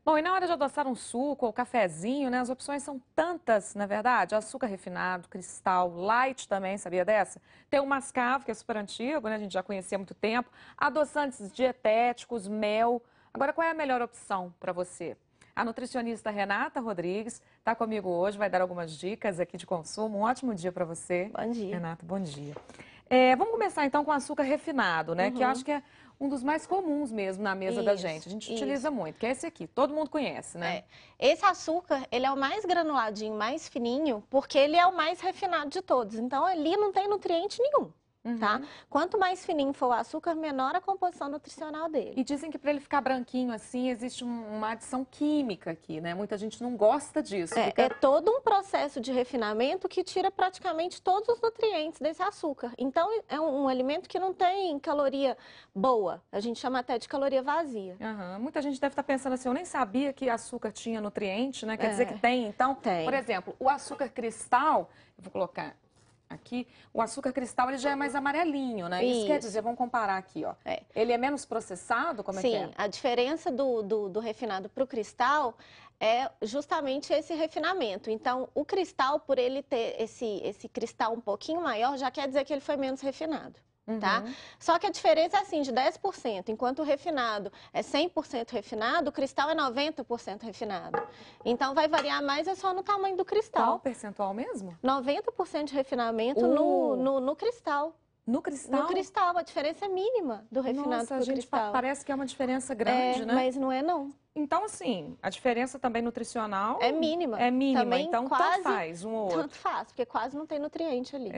Bom, e na hora de adoçar um suco ou cafezinho, né? As opções são tantas, na verdade. Açúcar refinado, cristal, light também, sabia dessa? Tem o mascavo, que é super antigo, né? A gente já conhecia há muito tempo. Adoçantes dietéticos, mel. Agora, qual é a melhor opção para você? A nutricionista Renata Rodrigues está comigo hoje, vai dar algumas dicas aqui de consumo. Um ótimo dia para você. Bom dia. Renata, bom dia. Vamos começar então com açúcar refinado, né? Que eu acho que é um dos mais comuns mesmo na mesa da gente. A gente utiliza muito, que é esse aqui. Todo mundo conhece, né? Esse açúcar, ele é o mais granuladinho, mais fininho, porque ele é o mais refinado de todos. Então, ali não tem nutriente nenhum. Tá? Quanto mais fininho for o açúcar, menor a composição nutricional dele. E dizem que para ele ficar branquinho assim, existe uma adição química aqui, né? Muita gente não gosta disso. É todo um processo de refinamento que tira praticamente todos os nutrientes desse açúcar. Então, é um alimento que não tem caloria boa. A gente chama até de caloria vazia. Muita gente deve estar pensando assim, eu nem sabia que açúcar tinha nutriente, né? Quer dizer que tem, então? Tem. Por exemplo, o açúcar cristal, eu vou colocar aqui, o açúcar cristal ele já é mais amarelinho, né? Isso quer dizer, vamos comparar aqui, ó. Ele é menos processado, como é que é? Sim, a diferença do refinado para o cristal é justamente esse refinamento. Então, o cristal, por ele ter esse cristal um pouquinho maior, já quer dizer que ele foi menos refinado. Tá? Só que a diferença é assim, de 10%, enquanto o refinado é 100% refinado, o cristal é 90% refinado. Então vai variar mais é só no tamanho do cristal. Qual o percentual mesmo? 90% de refinamento no cristal. No cristal? No cristal, a diferença é mínima do refinado para o cristal. Parece que é uma diferença grande, né? Mas não é não. Então, assim, a diferença também nutricional... É mínima. É mínima, também então quase, tanto faz um ou outro. Tanto faz, porque quase não tem nutriente ali.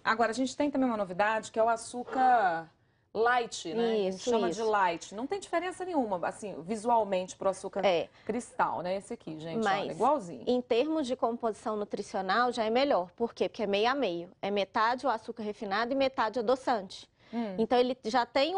Agora, a gente tem também uma novidade, que é o açúcar light, né? Isso, a gente chama de light. Não tem diferença nenhuma, assim, visualmente pro açúcar cristal, né? Esse aqui, gente, mas, olha, igualzinho. Em termos de composição nutricional, já é melhor. Por quê? Porque é meio a meio. É metade o açúcar refinado e metade adoçante. Então, ele já tem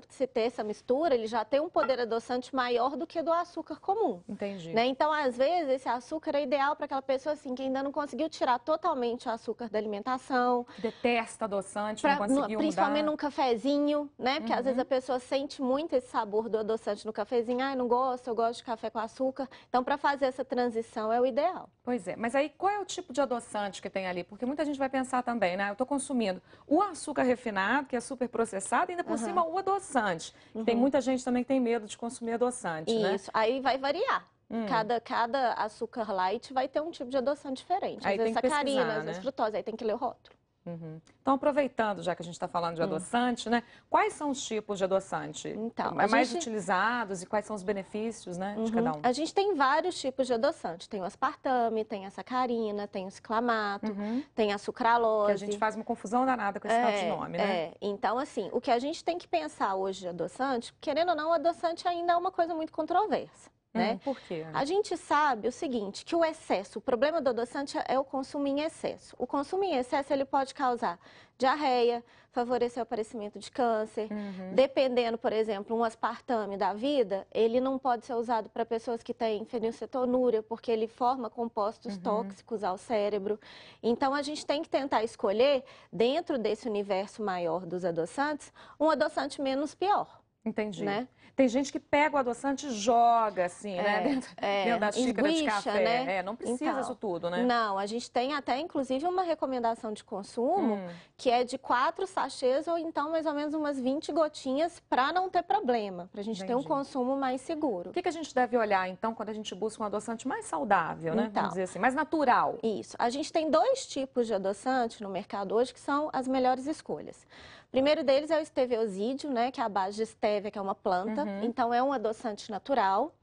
se ter essa mistura, ele já tem um poder adoçante maior do que do açúcar comum. Entendi. Né? Então, às vezes, esse açúcar é ideal para aquela pessoa assim, que ainda não conseguiu tirar totalmente o açúcar da alimentação. Detesta adoçante, não conseguiu principalmente mudar. num cafezinho, né? Porque às vezes a pessoa sente muito esse sabor do adoçante no cafezinho. Ah, eu não gosto, eu gosto de café com açúcar. Então, para fazer essa transição é o ideal. Pois é, mas aí qual é o tipo de adoçante que tem ali? Porque muita gente vai pensar também, né? Eu estou consumindo o açúcar refinado, que é super processado, e ainda por cima o adoçante. Tem muita gente também que tem medo de consumir adoçante, né? Isso, aí vai variar. Cada açúcar light vai ter um tipo de adoçante diferente. Aí Às vezes sacarina, às né? vezes frutose, aí tem que ler o rótulo. Então, aproveitando, já que a gente está falando de adoçante, né? Quais são os tipos de adoçante Então, mais utilizados e quais são os benefícios, né, de cada um? A gente tem vários tipos de adoçante. Tem o aspartame, tem a sacarina, tem o ciclamato, tem a sucralose. Que a gente faz uma confusão danada com esse tal de nome, né? Então, assim, o que a gente tem que pensar hoje de adoçante, querendo ou não, o adoçante ainda é uma coisa muito controversa. Né? Por quê? A gente sabe o seguinte, que o excesso, o problema do adoçante é o consumo em excesso. O consumo em excesso ele pode causar diarreia, favorecer o aparecimento de câncer. Dependendo, por exemplo, um aspartame da vida, ele não pode ser usado para pessoas que têm fenilcetonúria, porque ele forma compostos tóxicos ao cérebro. Então, a gente tem que tentar escolher, dentro desse universo maior dos adoçantes, um adoçante menos pior. Entendi. Né? Tem gente que pega o adoçante e joga, assim, né? Dentro da xícara de café. Né? Não precisa isso tudo, né? Não, a gente tem até, inclusive, uma recomendação de consumo que é de 4 sachês ou então mais ou menos umas 20 gotinhas para não ter problema, para a gente ter um consumo mais seguro. O que a gente deve olhar, então, quando a gente busca um adoçante mais saudável, né? Vamos dizer assim, mais natural? Isso. A gente tem 2 tipos de adoçante no mercado hoje que são as melhores escolhas. O primeiro deles é o esteviosídeo, né, que é a base de estévia, que é uma planta. Então, é um adoçante natural.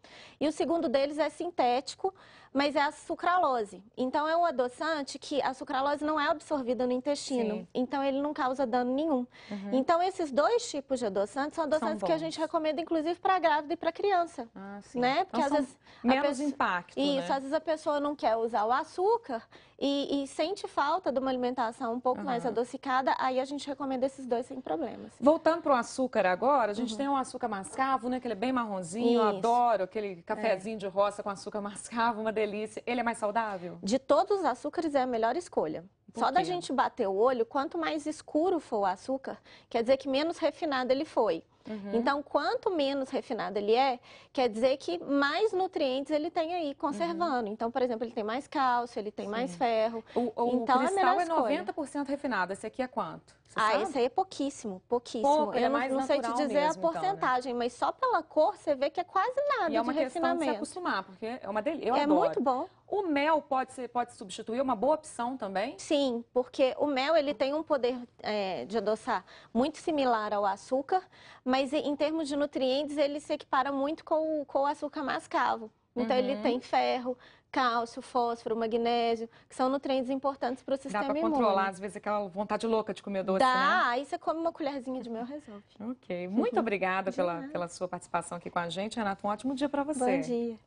E o segundo deles é sintético, mas é a sucralose. Então, é um adoçante que a sucralose não é absorvida no intestino. Então, ele não causa dano nenhum. Então, esses 2 tipos de adoçantes são adoçantes que a gente recomenda, inclusive, para grávida e para criança. Né? Porque, então, às vezes, menos impacto, Isso, né? às vezes a pessoa não quer usar o açúcar e sente falta de uma alimentação um pouco mais adocicada, aí a gente recomenda esses 2 sem problemas. Voltando para o açúcar agora, a gente tem um açúcar mascavo, né? Que ele é bem marronzinho, eu adoro aquele cafezinho de roça com açúcar mascavo, uma delícia. Ele é mais saudável? De todos os açúcares é a melhor escolha. Só da gente bater o olho, quanto mais escuro for o açúcar, quer dizer que menos refinado ele foi. Então, quanto menos refinado ele é, quer dizer que mais nutrientes ele tem aí conservando. Então, por exemplo, ele tem mais cálcio, ele tem mais ferro. O então, cristal é é 90% refinado. Esse aqui é quanto? Você sabe? Esse aí é pouquíssimo, pouquíssimo. Pouco, ele eu é mais não sei te natural dizer mesmo, a porcentagem, mas só pela cor você vê que é quase nada E é uma de questão de se refinamento. acostumar, porque é uma delícia. Eu É adoro. muito bom. O mel pode substituir, é uma boa opção também? Sim, porque o mel ele tem um poder de adoçar muito similar ao açúcar, mas em termos de nutrientes ele se equipara muito com o açúcar mascavo. Então ele tem ferro, cálcio, fósforo, magnésio, que são nutrientes importantes para o sistema imune. Dá para controlar, às vezes, aquela vontade louca de comer doce, né? Aí você come uma colherzinha de mel, resolve. Ok, muito obrigada pela sua participação aqui com a gente, Renata. Um ótimo dia para você. Bom dia.